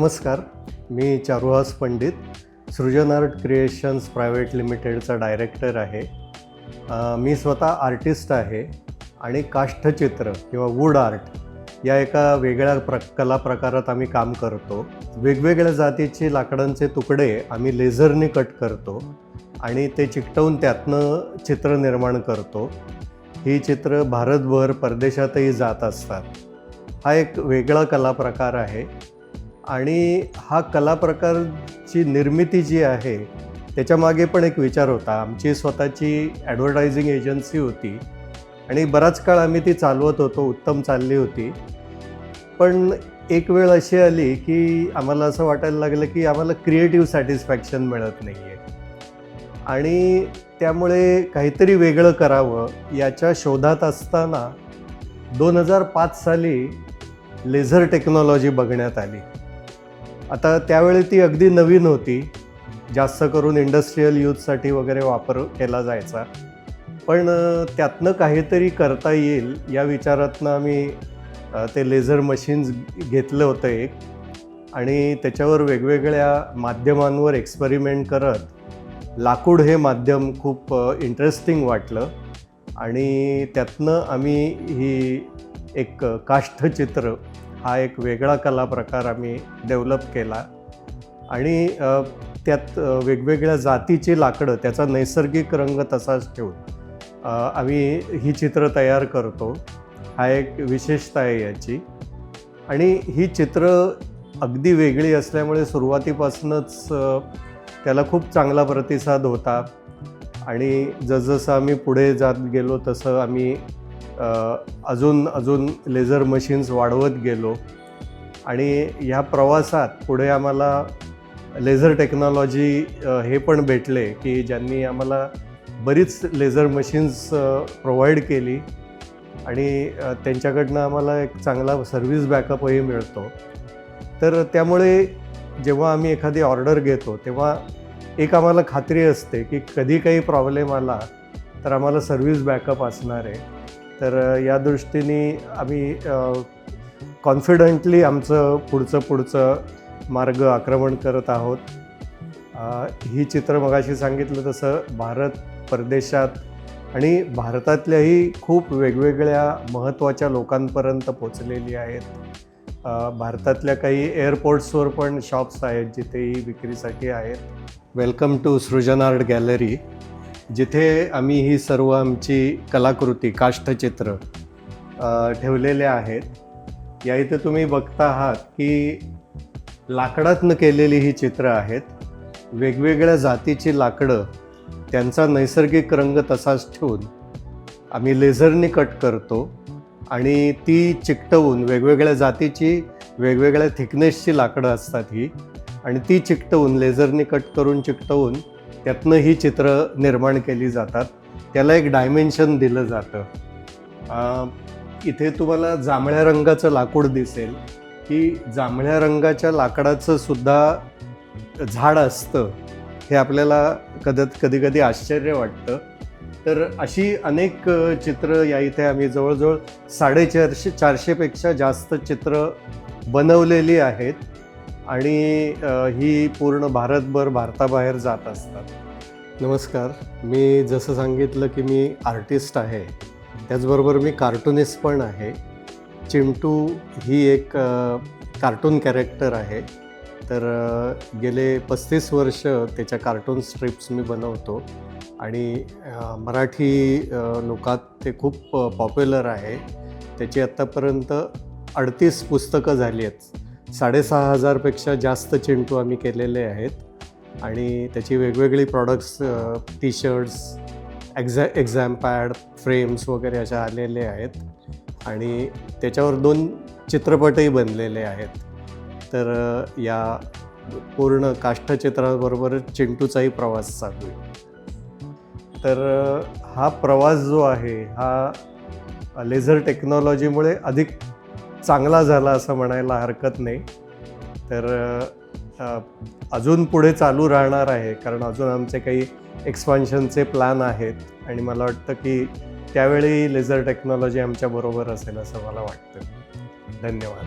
नमस्कार, मी चारुहास पंडित, सृजन art creations private लिमिटेडचा director आहे. मी स्वतः आर्टिस्ट आहे आणि काष्ठचित्र किंवा वूड आर्ट या एका वेगळ्या कला प्रकारात आम्ही काम करतो. वेगवेगळ्या जातीचे लाकडांचे तुकडे आम्ही लेझरने कट करतो आणि ते चिकटवून त्यातनं चित्र निर्माण करतो. ही चित्र भारतभर परदेशातही जात असतात. हा एक वेगळा कला प्रकार आहे आणि हा कला प्रकारची निर्मिती जी आहे त्याच्यामागे पण एक विचार होता. आमची स्वतःची ॲडव्हर्टायझिंग एजन्सी होती आणि बराच काळ आम्ही ती चालवत होतो, उत्तम चालली होती. पण एक वेळ अशी आली की आम्हाला असं वाटायला लागलं की आम्हाला क्रिएटिव्ह सॅटिस्फॅक्शन मिळत नाही आहे आणि त्यामुळे काहीतरी वेगळं करावं याच्या शोधात असताना 2005 साली लेझर टेक्नॉलॉजी बघण्यात आली. आता त्यावेळी ती अगदी नवीन होती, जास्त करून इंडस्ट्रीयल यूजसाठी वगैरे वापर केला जायचा. पण त्यातनं काहीतरी करता येईल या विचारातनं आम्ही ते लेझर मशीन्स घेतलं होतं एक आणि त्याच्यावर वेगवेगळ्या माध्यमांवर एक्सपेरिमेंट करत लाकूड हे माध्यम खूप इंटरेस्टिंग वाटलं आणि त्यातनं आम्ही ही एक काष्ठचित्र हा एक वेगळा कला प्रकार आम्ही डेव्हलप केला आणि त्यात वेगवेगळ्या जातीची लाकडं, त्याचा नैसर्गिक रंग तसाच ठेवून आम्ही ही चित्र तयार करतो. हा एक विशेषता आहे याची आणि ही चित्र अगदी वेगळी असल्यामुळे सुरुवातीपासूनच त्याला खूप चांगला प्रतिसाद होता आणि जसजसं आम्ही पुढे जात गेलो तसं आम्ही अजून लेझर मशीन्स वाढवत गेलो आणि ह्या प्रवासात पुढे आम्हाला लेझर टेक्नॉलॉजी हे पण भेटले की ज्यांनी आम्हाला बरीच लेझर मशीन्स प्रोव्हाइड केली आणि त्यांच्याकडनं आम्हाला एक चांगला सर्व्हिस बॅकअपही मिळतो. तर त्यामुळे जेव्हा आम्ही एखादी ऑर्डर घेतो तेव्हा एक आम्हाला खात्री असते की कधी काही प्रॉब्लेम आला तर आम्हाला सर्व्हिस बॅकअप असणार आहे. तर या दृष्टीने आम्ही कॉन्फिडंटली आमचं पुढचं मार्ग आक्रमण करत आहोत. ही चित्र मगाशी सांगितलं तसं भारत परदेशात आणि भारतातल्याही खूप वेगवेगळ्या महत्त्वाच्या लोकांपर्यंत पोचलेली आहेत. भारतातल्या काही एअरपोर्ट्सवर पण शॉप्स आहेत जिथेही विक्रीसाठी आहेत. वेलकम टू सृजन आर्ट गॅलरी, जिथे आम्ही ही सर्व आमची कलाकृती काष्ठचित्र ठेवलेले आहेत. या इथे तुम्ही बघता आहात की लाकडातनं केलेली ही चित्र आहेत. वेगवेगळ्या जातीची लाकडं, त्यांचा नैसर्गिक रंग तसाच ठेवून आम्ही लेझरने कट करतो आणि ती चिकटवून वेगवेगळ्या जातीची वेगवेगळ्या थिकनेसची लाकडं असतात ही आणि ती चिकटवून लेझरने कट करून चिकटवून त्यातनं ही चित्र निर्माण केली जातात. त्याला एक डायमेन्शन दिलं जातं. इथे तुम्हाला जांभळ्या रंगाचं लाकूड दिसेल की जांभळ्या रंगाच्या लाकडाचं सुद्धा झाड असतं हे आपल्याला कधी आश्चर्य वाटतं. तर अशी अनेक चित्र या इथे आम्ही जवळजवळ 450पेक्षा जास्त चित्र बनवलेली आहेत आणि ही पूर्ण भारताबाहेर जात असतात. नमस्कार, मी जसं सांगितलं की मी आर्टिस्ट आहे, त्याचबरोबर मी कार्टूनिस्ट पण आहे. चिंटू ही एक कार्टून कॅरेक्टर आहे. तर गेले 35 वर्ष त्याच्या कार्टून स्ट्रिप्स मी बनवतो आणि मराठी लोकात ते खूप पॉप्युलर आहे. त्याची आत्तापर्यंत 38 पुस्तकं झाली आहेत. 6500पेक्षा जास्त चिंटू आम्ही केलेले आहेत आणि त्याची वेगवेगळी products, T shirts, exam pad, frames वगैरे अशा आलेले आहेत आणि त्याच्यावर 2 चित्रपटही बनलेले आहेत. तर या पूर्ण काष्ठचित्राबरोबर चिंटूचाही प्रवास चालू आहे. तर हा प्रवास जो आहे हा लेझर टेक्नॉलॉजीमुळे अधिक चांगला झाला असं म्हणायला हरकत नाही. तर अजून पुढे चालू राहणार आहे कारण अजून आमचे काही एक्सपान्शनचे प्लॅन आहेत आणि मला वाटतं की त्यावेळी लेझर टेक्नॉलॉजी आमच्याबरोबर असेल असं मला वाटतं. धन्यवाद.